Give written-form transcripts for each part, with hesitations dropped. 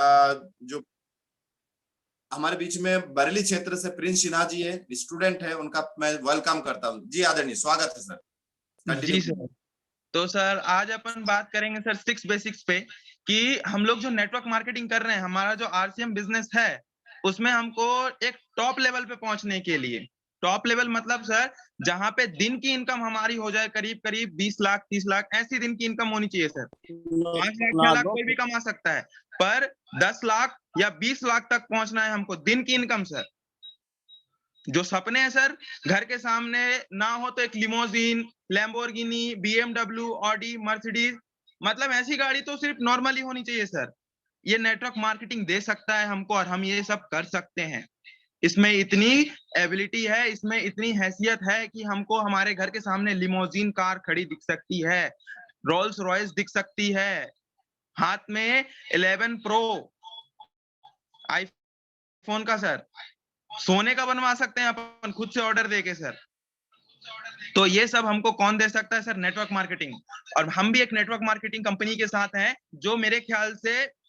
जो हमारे बीच में बरेली क्षेत्र से प्रिंस सिन्हा जी है, स्टूडेंट है, उनका मैं वेलकम करता हूँ। जी आदरणीय, स्वागत है सर। कंटिन्यू जी सर। तो सर आज अपन बात करेंगे सर 6 बेसिक्स पे कि हम लोग जो नेटवर्क मार्केटिंग कर रहे हैं, हमारा जो आरसीएम बिजनेस है, उसमें हमको एक टॉप लेवल पे पहुंचने के लिए, टॉप लेवल मतलब सर जहां पे दिन की इनकम हमारी हो जाए करीब 20 लाख 30 लाख ऐसी दिन की इनकम होनी चाहिए सर। 5 लाख 6 लाख कोई भी कमा सकता है, पर 10 लाख या 20 लाख तक पहुंचना है हमको दिन की इनकम सर। जो सपने हैं सर, घर के सामने ना हो तो एक limousine, Lamborghini, BMW, Audi, Mercedes, मतलब ऐसी गाड़ी तो सिर्फ नॉर्मली होनी चाहिए सर। ये नेटवर्क मार्केटिंग दे सकता है हमको और हम ये सब कर सकते हैं। इसमें इतनी एबिलिटी है, इसमें इतनी हैसियत है कि हमको हमारे घर के सामने लिमोजिन कार खड़ी दिख सकती है, रोल्स रॉयस दिख सकती है, हाथ में 11 प्रो आईफोन का सर, सोने का बनवा सकते हैं अपन खुद से ऑर्डर देके सर। तो ये सब हमको कौन दे सकता है सर? Network marketing. और हम भी एक नेटवर्क मार्केटिंग कंपनी के साथ हैं, जो मेरे ख्याल से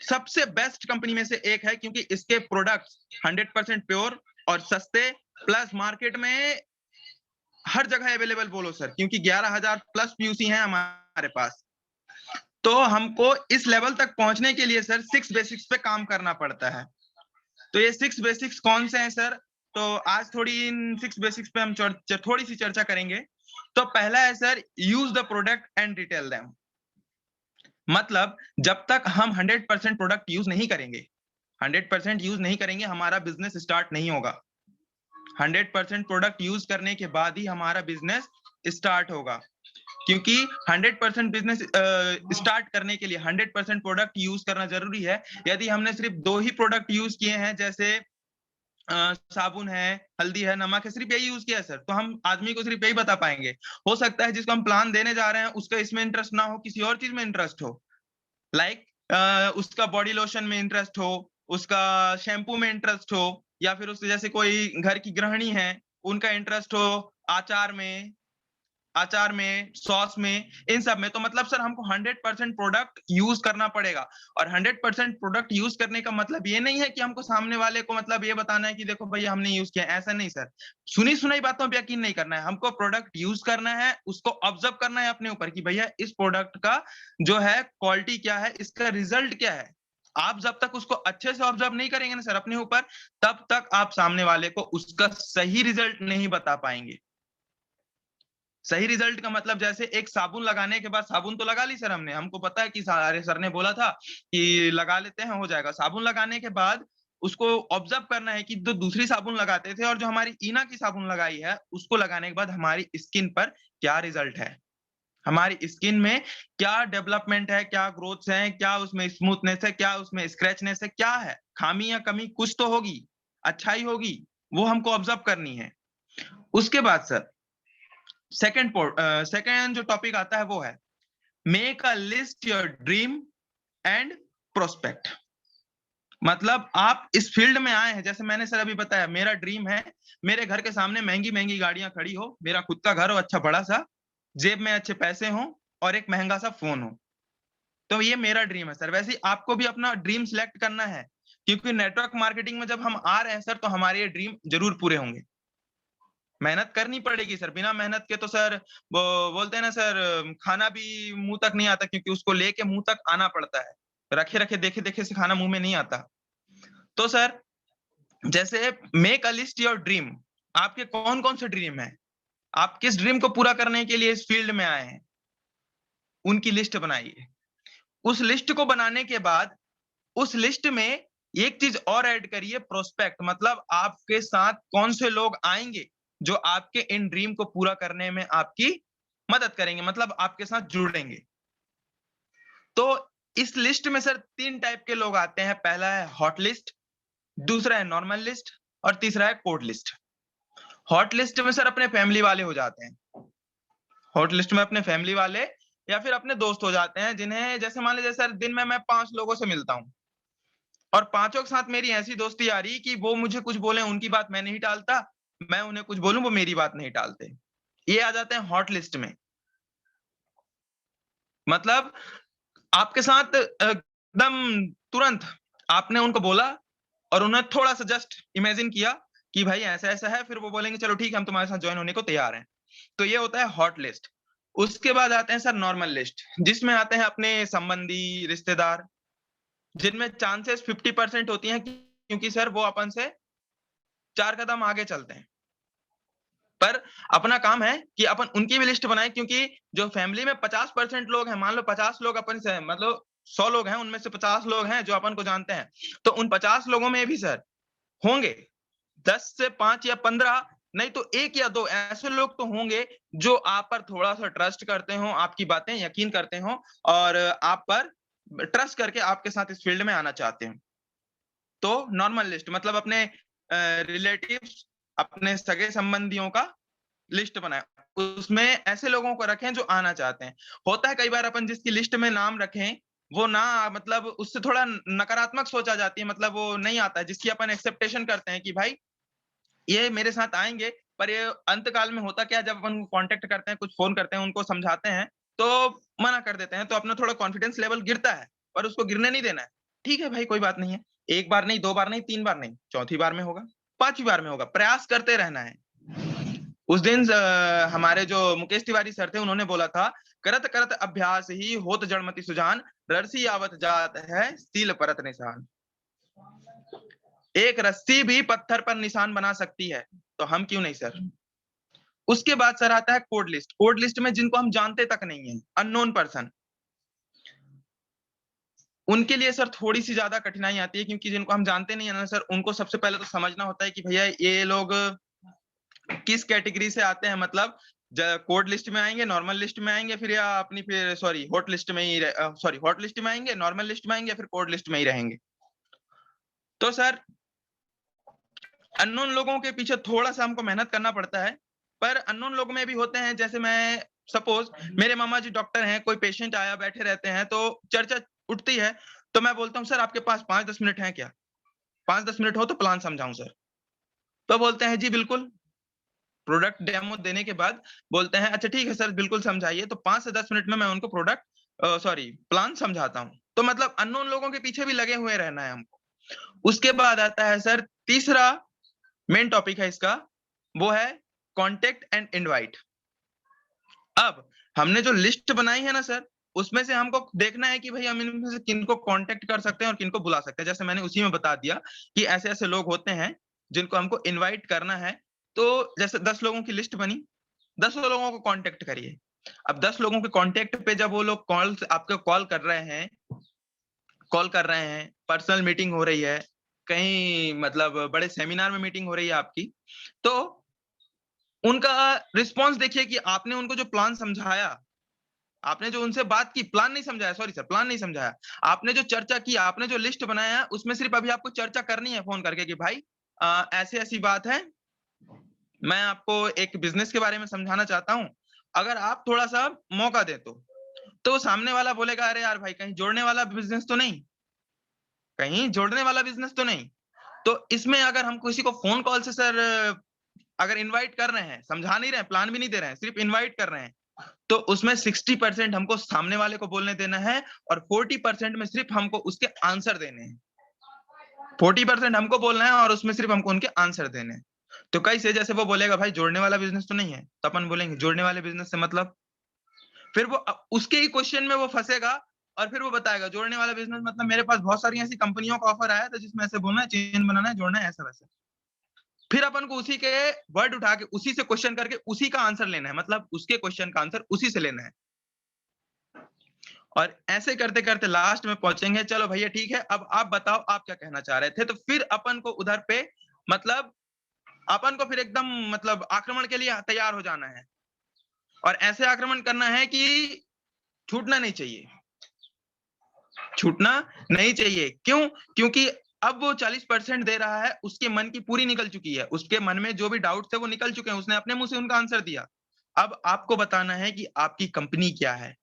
सबसे बेस्ट कंपनी में से एक है, क्योंकि इसके प्रोडक्ट्स 100% प्योर और सस्ते, प्लस मार्केट में हर जगह अवेलेबल बोलो सर, क्योंकि 11,000 प्लस पीयूसी हैं हमारे पास। तो हमको इस लेवल तक पहुंचने के लिए सर 6 बेसिक्स पे काम करना पड़ता है। तो ये 6 बेसिक्स कौन से हैं सर? तो आज थोड़ी इन 6 बेसिक्स पे हम थोड़ी सी चर्चा करेंगे। तो पहला है sir, use the product and retail them. मतलब जब तक हम 100% प्रोडक्ट यूज नहीं करेंगे, 100% यूज नहीं करेंगे, हमारा बिजनेस स्टार्ट नहीं होगा। 100% प्रोडक्ट यूज करने के बाद ही हमारा बिजनेस स्टार्ट होगा, क्योंकि 100% बिजनेस स्टार्ट करने के लिए 100% प्रोडक्ट यूज करना जरूरी है। यदि हमने सिर्फ 2 ही प्रोडक्ट यूज किए हैं, जैसे साबुन है, हल्दी है, नमक है, सिर्फ यही यूज किया है सर, तो हम आदमी को सिर्फ यही बता पाएंगे। हो सकता है जिसको हम प्लान देने जा रहे हैं उसका इसमें इंटरेस्ट ना हो, किसी और चीज में इंटरेस्ट हो, लाइक उसका बॉडी लोशन में इंटरेस्ट हो, उसका शैम्पू में इंटरेस्ट हो, या फिर उसके जैसे कोई घर की गृहिणी है, उनका इंटरेस्ट हो अचार में, सॉस में, इन सब में। तो मतलब सर हमको 100% प्रोडक्ट यूज करना पड़ेगा। और 100% प्रोडक्ट यूज करने का मतलब ये नहीं है कि हमको सामने वाले को मतलब ये बताना है कि देखो भैया हमने यूज किया, ऐसा नहीं सर। सुनी सुनाई बातों पे यकीन नहीं करना है, हमको प्रोडक्ट यूज करना है, उसको ऑब्जर्व करना है अपने ऊपर कि भैया इस प्रोडक्ट का जो है क्वालिटी क्या है, इसका रिजल्ट क्या है। आप जब तक उसको अच्छे से ऑब्जर्व नहीं करेंगे ना सर अपने ऊपर, तब तक आप सामने वाले को उसका सही रिजल्ट नहीं बता पाएंगे। सही रिजल्ट का मतलब जैसे एक साबुन लगाने के बाद, साबुन तो लगा ली सर हमने, हमको पता है कि सारे सर ने बोला था कि लगा लेते हैं हो जाएगा। साबुन लगाने के बाद उसको ऑब्जर्व करना है कि जो दूसरी साबुन लगाते थे और जो हमारी ईना की साबुन लगाई है, उसको लगाने के बाद हमारी स्किन पर क्या रिजल्ट है, हमारी स्किन में क्या डेवलपमेंट है, क्या ग्रोथ है, क्या उसमें स्मूथनेस है, क्या उसमें स्क्रैचनेस है, क्या है खामी या कमी, कुछ तो होगी, अच्छाई होगी, वो हमको ऑब्जर्व करनी है। उसके बाद सर सेकेंड जो टॉपिक आता है वो है make a list your dream and prospect. मतलब आप इस फील्ड में आए हैं, जैसे मैंने सर अभी बताया, मेरा ड्रीम है मेरे घर के सामने महंगी महंगी गाड़ियां खड़ी हो, मेरा खुद का घर हो अच्छा बड़ा सा, जेब में अच्छे पैसे हो और एक महंगा सा फोन हो। तो ये मेरा ड्रीम है सर। वैसे ही आपको भी अपना ड्रीम सिलेक्ट करना है, क्योंकि नेटवर्क मार्केटिंग में जब हम आ रहे हैं सर, तो हमारे ये ड्रीम जरूर पूरे होंगे। मेहनत करनी पड़ेगी सर, बिना मेहनत के तो सर वो बोलते हैं ना सर, खाना भी मुंह तक नहीं आता, क्योंकि उसको लेके मुंह तक आना पड़ता है, रखे रखे देखे देखे से खाना मुंह में नहीं आता। तो सर जैसे make a list your dream, आपके कौन कौन से ड्रीम है, आप किस ड्रीम को पूरा करने के लिए इस फील्ड में आए हैं, उनकी लिस्ट बनाइए। उस लिस्ट को बनाने के बाद उस लिस्ट में एक चीज और ऐड करिए, प्रोस्पेक्ट, मतलब आपके साथ कौन से लोग आएंगे जो आपके इन ड्रीम को पूरा करने में आपकी मदद करेंगे, मतलब आपके साथ जुड़ेंगे। तो इस लिस्ट में सर 3 टाइप के लोग आते हैं। पहला है हॉट लिस्ट, दूसरा है नॉर्मल लिस्ट और तीसरा है कोल्ड लिस्ट। हॉट लिस्ट में सर अपने फैमिली वाले हो जाते हैं, हॉट लिस्ट में अपने फैमिली वाले या फिर अपने दोस्त हो जाते हैं, जिन्हें जैसे मान लीजिए सर दिन में मैं 5 लोगों से मिलता हूँ और पांचों के साथ मेरी ऐसी दोस्ती आ रही कि वो मुझे कुछ बोले उनकी बात मैं नहीं टालता, मैं उन्हें कुछ बोलूं वो मेरी बात नहीं टालते। ये आ जाते हैं हॉट लिस्ट में। मतलब आपके साथ एकदम तुरंत आपने उनको बोला और उन्हें थोड़ा सा जस्ट इमेजिन किया कि भाई ऐसा ऐसा है, फिर वो बोलेंगे चलो ठीक है हम तुम्हारे साथ ज्वाइन होने को तैयार हैं। तो ये होता है हॉट लिस्ट। उसके बाद आते हैं सर नॉर्मल लिस्ट, जिसमें आते हैं अपने संबंधी, रिश्तेदार, जिनमें चांसेस 50% होती हैं क्योंकि सर वो अपन से 4 कदम आगे चलते हैं। पर अपना काम है कि अपन उनकी भी लिस्ट बनाएं, क्योंकि जो फैमिली में 50% लोग हैं, मान लो 50 लोग अपन से मतलब 100 लोग हैं, उनमें से 50 लोग हैं जो अपन को जानते हैं, तो उन 50 लोगों में भी सर होंगे 10 से 5 या 15, नहीं तो 1 या 2 ऐसे लोग तो होंगे जो आप पर थोड़ा-सा ट्रस्ट करते हो, आपकी बातें यकीन करते हो और आप पर ट्रस्ट करके आपके साथ इस फील्ड में आना चाहते हो। तो नॉर्मल लिस्ट मतलब अपने रिलेटिव्स, अपने सगे संबंधियों का लिस्ट बनाएं। उसमें ऐसे लोगों को रखें जो आना चाहते हैं। होता है कई बार अपन जिसकी लिस्ट में नाम रखें, वो ना मतलब उससे थोड़ा नकारात्मक सोच आ जाती है, मतलब वो नहीं आता है, जिसकी अपन एक्सेप्टेशन करते हैं कि भाई ये मेरे साथ आएँगे, पर ये अंत काल में होता क्या है, जब अपन कॉन्टैक्ट करते हैं, कुछ फ़ोन करते हैं, उनको समझाते हैं, तो मना कर देते हैं, तो अपना थोड़ा कॉन्फिडेंस लेवल गिरता है, पर उसको गिरने नहीं देना है। ठीक है भाई, कोई बात नहीं है। 1 बार नहीं, 2 बार नहीं, 3 बार नहीं, चौथी बार में होगा, 5वीं बार में होगा, प्रयास करते रहना है। उस दिन हमारे जो मुकेश तिवारी सर थे, उन्होंने बोला था, "करत करत अभ्यास ही होत जड़मति सुजान, ररसी आवत जात है सील परत निशान।" एक रस्सी भी पत्थर पर निशान बना सकती है, तो हम क्यों नहीं सर? उसके बाद सर आता है कोड लिस्ट। कोड लिस्ट में जिनको हम जानते तक नहीं है, अननोन पर्सन, उनके लिए सर थोड़ी-सी ज़्यादा कठिनाई आती है, क्योंकि जिनको हम जानते नहीं है ना सर, उनको सबसे पहले तो समझना होता है कि भैया ये लोग किस कैटेगरी से आते हैं, मतलब कोड लिस्ट में आएँगे, नॉर्मल लिस्ट में आएँगे, फिर या अपनी फिर सॉरी हॉट लिस्ट में ही सॉरी हॉट लिस्ट में आएँगे, नॉर्मल लिस्ट में आएँगे या फिर कोड लिस्ट में ही रहेंगे। तो सर अननोन लोगों के पीछे थोड़ा-सा हमको मेहनत करना पड़ता है, पर अननोन लोग में भी होते हैं, जैसे मैं सपोज़ मेरे मामा जी डॉक्टर हैं, कोई पेशेंट आया, बैठे रहते हैं, तो चर्चा उठती है, तो मैं बोलता हूँ, "सर आपके पास 5-10 मिनट हैं क्या? 5-10 मिनट हो तो प्लान समझाऊँ सर।" तो बोलते हैं, "जी बिल्कुल।" प्रोडक्ट डेमो देने के बाद बोलते हैं, "अच्छा ठीक है सर, बिल्कुल समझाइए।" तो 5 से 10 मिनट में मैं उनको सॉरी प्लान समझाता हूँ। तो मतलब अननोन लोगों के पीछे भी लगे हुए रहना है हमको। उसके बाद आता है सर तीसरा मेन टॉपिक है इसका, वो है कॉन्टैक्ट एंड इनवाइट। अब हमने जो लिस्ट बनाई है ना सर, उसमें से हमको देखना है कि भई हम इनमें से किनको कॉन्टैक्ट कर सकते हैं और किनको बुला सकते हैं। जैसे मैंने उसी में बता दिया कि ऐसे-ऐसे लोग होते हैं, जिनको हमको इनवाइट करना है। तो जैसे 10 लोगों की लिस्ट बनी, 10 लोगों को कॉन्टैक्ट करिए। अब 10 लोगों के कॉन्टैक्ट पे जब वो लोग आपको कॉल कर रहे हैं, पर्सनल मीटिंग हो रही है, कहीं मतलब बड़े सेमिनार में मीटिंग हो रही है आपकी, तो उनका रिस्पॉन्स देखिए कि आपने उनको जो प्लान समझाया, आपने जो उनसे बात की, प्लान नहीं समझाया, सॉरी सर, प्लान नहीं समझाया। आपने जो चर्चा की, आपने जो लिस्ट बनाया, उसमें सिर्फ़ अभी आपको चर्चा करनी है फ़ोन करके कि भाई ऐसी-ऐसी बात है, मैं आपको एक बिज़नेस के बारे में समझाना चाहता हूँ, अगर आप थोड़ा-सा मौका दें तो। तो सामने वाला बोलेगा, "अरे यार भाई, कहीं जोड़ने वाला बिज़नेस तो नहीं? कहीं जोड़ने वाला बिज़नेस तो नहीं?" तो इसमें अगर हम किसी को फ़ोन कॉल से सर अगर इनवाइट कर रहे हैं, समझा नहीं रहे हैं, प्लान भी नहीं दे रहे हैं, सिर्फ़ इनवाइट कर रहे हैं, तो उसमें 60% हमको सामने वाले को बोलने देना है और 40% में सिर्फ़ हमको उसके आंसर देने हैं। 40% हमको बोलना है और उसमें सिर्फ़ हमको उनके आंसर देने हैं। तो कैसे, जैसे वो बोलेगा भाई जोड़ने वाला बिज़नेस तो नहीं है, तो अपन बोलेंगे जोड़ने वाले बिज़नेस से मतलब? फिर वो उसके ही क्वेश्चन में वो फँसेगा और फिर वो बताएगा जोड़ने वाला बिज़नेस मतलब मेरे पास बहुत सारी ऐसी कंपनियों का ऑफर आया था जिसमें ऐसे बोलना है, चेन बनाना है, जोड़ना है, ऐसा-वैसा। फिर अपन को उसी के वर्ड उठा के उसी से क्वेश्चन करके उसी का आंसर लेना है, मतलब उसके क्वेश्चन का आंसर उसी से लेना है। और ऐसे करते-करते लास्ट में पहुँचेंगे, चलो भैया ठीक है, अब आप बताओ आप क्या कहना चाह रहे थे? तो फिर अपन को उधर पे मतलब अपन को फिर एकदम मतलब आक्रमण के लिए तैयार हो जाना है और ऐसे आक्रमण करना है कि छूटना नहीं चाहिए। छूटना नहीं चाहिए। क्यों? क्योंकि अब वो 40% दे रहा है, उसके मन की पूरी निकल चुकी है। उसके मन में जो भी डाउट्स थे वो निकल चुके हैं, उसने अपने मुँह से उनका आंसर दिया। अब आपको बताना है कि आपकी कंपनी क्या है?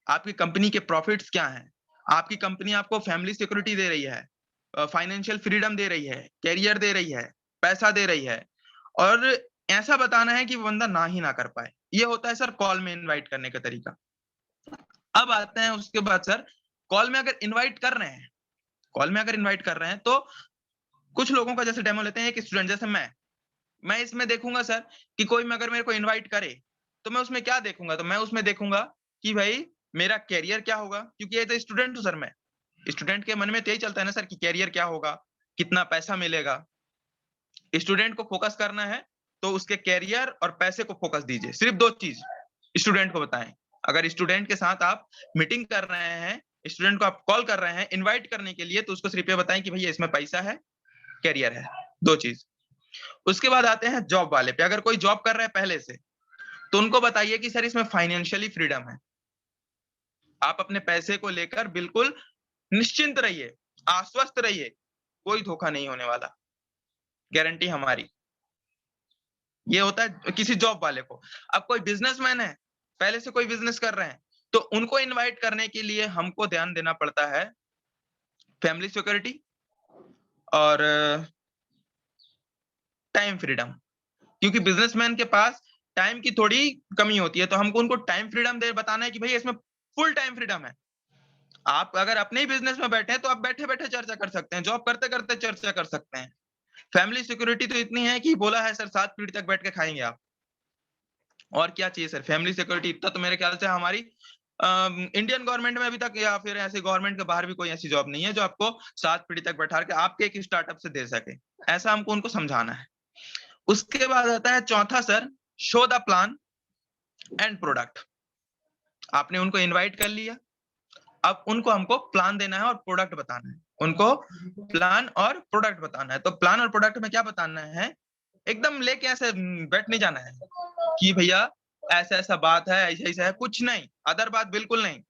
आपकी कंपनी के प्रॉफिट्स क्या हैं? आपकी कंपनी आपको फैमिली सिक्योरिटी दे रही है, फाइनेंशियल फ्रीडम दे रही है, करियर दे रही है, पैसा दे रही है और ऐसा बताना है कि वो बंदा ना ही ना कर पाए। ये होता है सर कॉल में इनवाइट करने का तरीका। अब आते हैं उसके बाद सर कॉल में अगर इनवाइट कर रहे हैं, तो कुछ लोगों का जैसे डेमो लेते हैं, एक स्टूडेंट जैसे मैं इसमें देखूंगा सर कि कोई अगर मेरे को इनवाइट करे तो मैं उसमें क्या देखूंगा, तो मैं उसमें देखूंगा कि भाई मेरा कैरियर क्या होगा, क्योंकि ये तो स्टूडेंट हूं सर, मैं स्टूडेंट के मन में तो यही चलता है ना सर कि कैरियर क्या होगा, कितना पैसा मिलेगा। स्टूडेंट को फोकस करना है तो उसके कैरियर और पैसे को फोकस दीजिए, सिर्फ 2 चीज स्टूडेंट को बताएं। अगर स्टूडेंट के साथ आप मीटिंग कर रहे हैं, स्टूडेंट को आप कॉल कर रहे हैं इनवाइट करने के लिए, तो उसको सिर्फ ये बताएं कि भैया इसमें पैसा है, कैरियर है, 2 चीज। उसके बाद आते हैं जॉब वाले पे। अगर कोई जॉब कर रहा है पहले से, तो उनको बताइए कि सर इसमें फाइनेंशियली फ्रीडम है, आप अपने पैसे को लेकर बिल्कुल निश्चिंत रहिए, आश्वस्त रहिए, कोई धोखा नहीं होने वाला, गारंटी हमारी। ये होता है किसी जॉब वाले को। अब कोई बिजनेसमैन है, पहले से कोई बिजनेस कर रहे हैं, तो उनको इनवाइट करने के लिए हमको ध्यान देना पड़ता है फैमिली सिक्योरिटी और टाइम फ्रीडम, क्योंकि बिजनेसमैन के पास टाइम की थोड़ी कमी होती है, तो हमको उनको टाइम फ्रीडम दे बताना है कि भाई इसमें फुल टाइम फ्रीडम है। आप अगर अपने ही बिजनेस में बैठे हैं तो आप बैठे बैठे चर्चा कर सकते हैं, जॉब करते करते चर्चा कर सकते हैं। फैमिली सिक्योरिटी तो इतनी है कि बोला है सर 7 पीढ़ी तक बैठ के खाएंगे आप, और क्या चाहिए सर। फैमिली सिक्योरिटी इतना तो मेरे ख्याल से हमारी इंडियन गवर्नमेंट में अभी तक या फिर ऐसे गवर्नमेंट के बाहर भी कोई ऐसी जॉब नहीं है जो आपको 7 पीढ़ी तक बैठा के आपके एक स्टार्टअप से दे सके। ऐसा हमको उनको समझाना है। उसके बाद आता है चौथा sir, show the plan and product. आपने उनको इनवाइट कर लिया, अब उनको हमको प्लान देना है और प्रोडक्ट बताना है। उनको प्लान और प्रोडक्ट बताना है। तो प्लान और प्रोडक्ट में क्या बताना है, एकदम लेके ऐसे बैठ नहीं जाना है कि भैया ऐसा ऐसा बात है, ऐसा ऐसा है, कुछ नहीं, अदर बात बिल्कुल नहीं।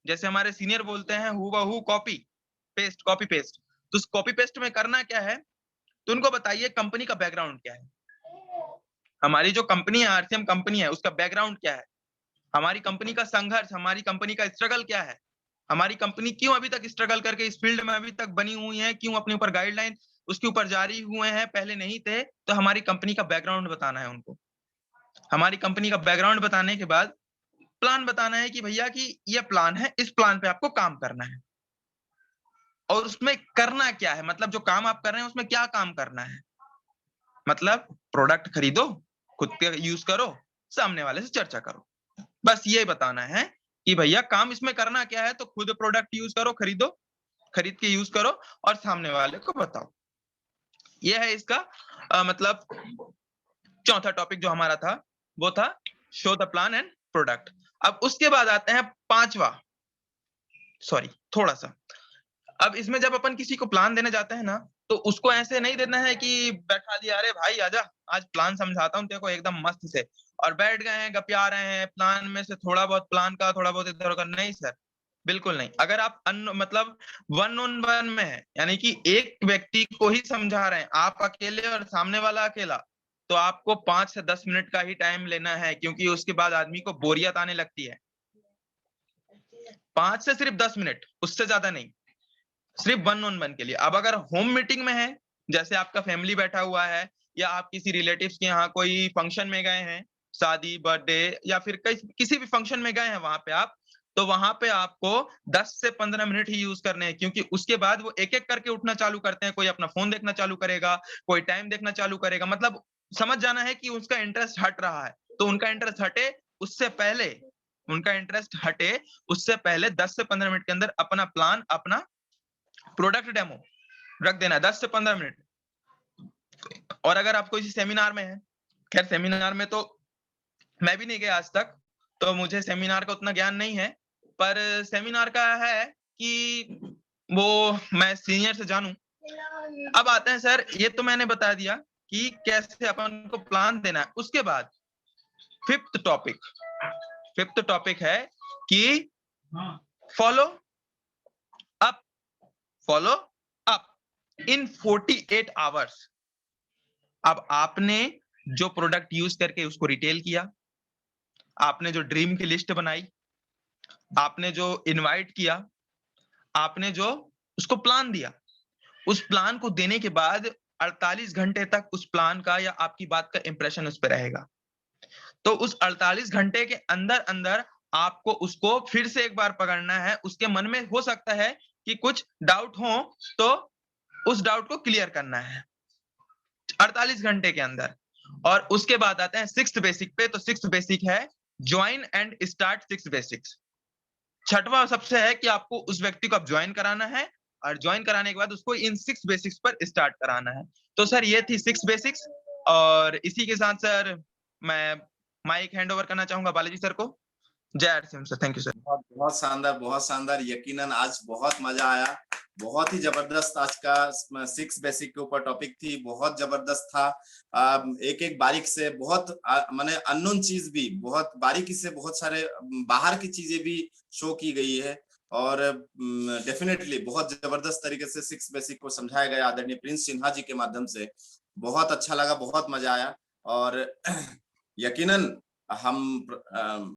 जैसे हमारे सीनियर बोलते हैं हूबहू कॉपी पेस्ट, कॉपी पेस्ट। तो उस कॉपी पेस्ट में करना क्या है, तो उनको बताइए कंपनी का बैकग्राउंड क्या है, हमारी जो कंपनी है आरसीएम कंपनी है उसका बैकग्राउंड क्या है, हमारी कंपनी का संघर्ष, हमारी कंपनी का स्ट्रगल क्या है, हमारी कंपनी क्यों अभी तक स्ट्रगल करके इस फील्ड में अभी तक बनी हुई है, क्यों अपने ऊपर गाइडलाइन उसके ऊपर जारी हुए हैं, पहले नहीं थे। तो हमारी कंपनी का बैकग्राउंड बताना है उनको। हमारी कंपनी का बैकग्राउंड बताने के बाद प्लान बताना है कि भैया कि ये प्लान है, इस प्लान पे आपको काम करना है। और उसमें करना क्या है, मतलब जो काम आप कर रहे हैं उसमें क्या काम करना है, मतलब प्रोडक्ट खरीदो, खुद के यूज करो, सामने वाले से चर्चा करो, बस ये बताना है कि भैया काम इसमें करना क्या है। तो खुद प्रोडक्ट यूज करो, खरीदो, खरीद के यूज करो और सामने वाले को बताओ। ये है इसका मतलब चौथा टॉपिक जो हमारा था वो था show the plan and product. अब उसके बाद आते हैं पांचवा, सॉरी थोड़ा सा, अब इसमें जब अपन किसी को प्लान देने जाते हैं ना, तो उसको ऐसे नहीं देना है कि बैठा दिया, अरे भाई आजा आज प्लान समझाता हूँ तेरे को एकदम मस्त से, और बैठ गए हैं गपिया रहे हैं प्लान में से थोड़ा बहुत प्लान का, थोड़ा बहुत इधर उधर। नहीं सर, बिल्कुल नहीं। अगर आप मतलब 1-on-1 में है, यानी कि एक व्यक्ति को ही समझा रहे हैं, आप अकेले और सामने वाला अकेला, तो आपको 5 से 10 मिनट का ही टाइम लेना है, क्योंकि उसके बाद आदमी को बोरियत आने लगती है। 5 से सिर्फ 10 मिनट, उससे ज्यादा नहीं, सिर्फ 1-on-1 के लिए। अब अगर होम मीटिंग में है, जैसे आपका फैमिली बैठा हुआ है या आप किसी रिलेटिव्स के यहाँ कोई फंक्शन में गए हैं, शादी, बर्थडे या फिर किसी भी फंक्शन में गए हैं वहां पे आप, तो वहां पे आपको 10 से 15 मिनट ही यूज करने हैं, क्योंकि उसके बाद वो एक एक करके उठना चालू करते हैं। कोई अपना फोन देखना चालू करेगा, कोई टाइम देखना चालू करेगा, मतलब समझ जाना है कि उसका इंटरेस्ट हट रहा है। तो उनका इंटरेस्ट हटे उससे पहले, उनका इंटरेस्ट हटे उससे पहले 10 से 15 मिनट के अंदर अपना प्लान, अपना प्रोडक्ट डेमो रख देना, 10 से 15 मिनट। और अगर आप कोई सेमिनार में है, खैर सेमिनार में तो मैं भी नहीं गया आज तक, तो मुझे सेमिनार का उतना ज्ञान नहीं है, पर सेमिनार का है कि वो मैं सीनियर से जानूं। अब आते हैं सर, ये तो मैंने बता दिया कि कैसे अपन को प्लान देना है। उसके बाद फिफ्थ टॉपिक है कि फॉलो अप इन 48 आवर्स। अब आपने जो प्रोडक्ट यूज करके उसको रिटेल किया, आपने जो ड्रीम की लिस्ट बनाई, आपने जो इनवाइट किया, आपने जो उसको प्लान दिया, उस प्लान को देने के बाद 48 घंटे तक उस प्लान का या आपकी बात का इंप्रेशन उस पर रहेगा। तो उस 48 घंटे के अंदर अंदर आपको उसको फिर से एक बार पकड़ना है। उसके मन में हो सकता है कि कुछ डाउट हो, तो उस डाउट को क्लियर करना है 48 घंटे के अंदर। और उसके बाद आते हैं सिक्स्थ बेसिक पे। तो सिक्स्थ बेसिक है join and start six basics. छठवां सबसे है कि आपको उस व्यक्ति को अब ज्वाइन कराना है, और ज्वाइन कराने के बाद उसको इन सिक्स बेसिक्स पर स्टार्ट कराना है। तो सर ये थी सिक्स बेसिक्स, और इसी के साथ सर मैं माइक हैंड ओवर करना चाहूंगा बालाजी सर को। जय RCM sir, thank you sir. बहुत बहुत शानदार, बहुत शानदार। यकीनन आज बहुत मजा आया। बहुत ही जबरदस्त आज का 6 बेसिक के ऊपर टॉपिक थी, बहुत जबरदस्त था। एक एक बारीक से बहुत माने अननोन चीज भी बहुत बारीकी से, बहुत सारे बाहर की चीजें भी शो की गई है। और डेफिनेटली बहुत जबरदस्त तरीके से 6 बेसिक को समझाया गया आदरणीय प्रिंस सिन्हा जी के माध्यम से। बहुत अच्छा लगा, बहुत मजा आया। और यकीनन हम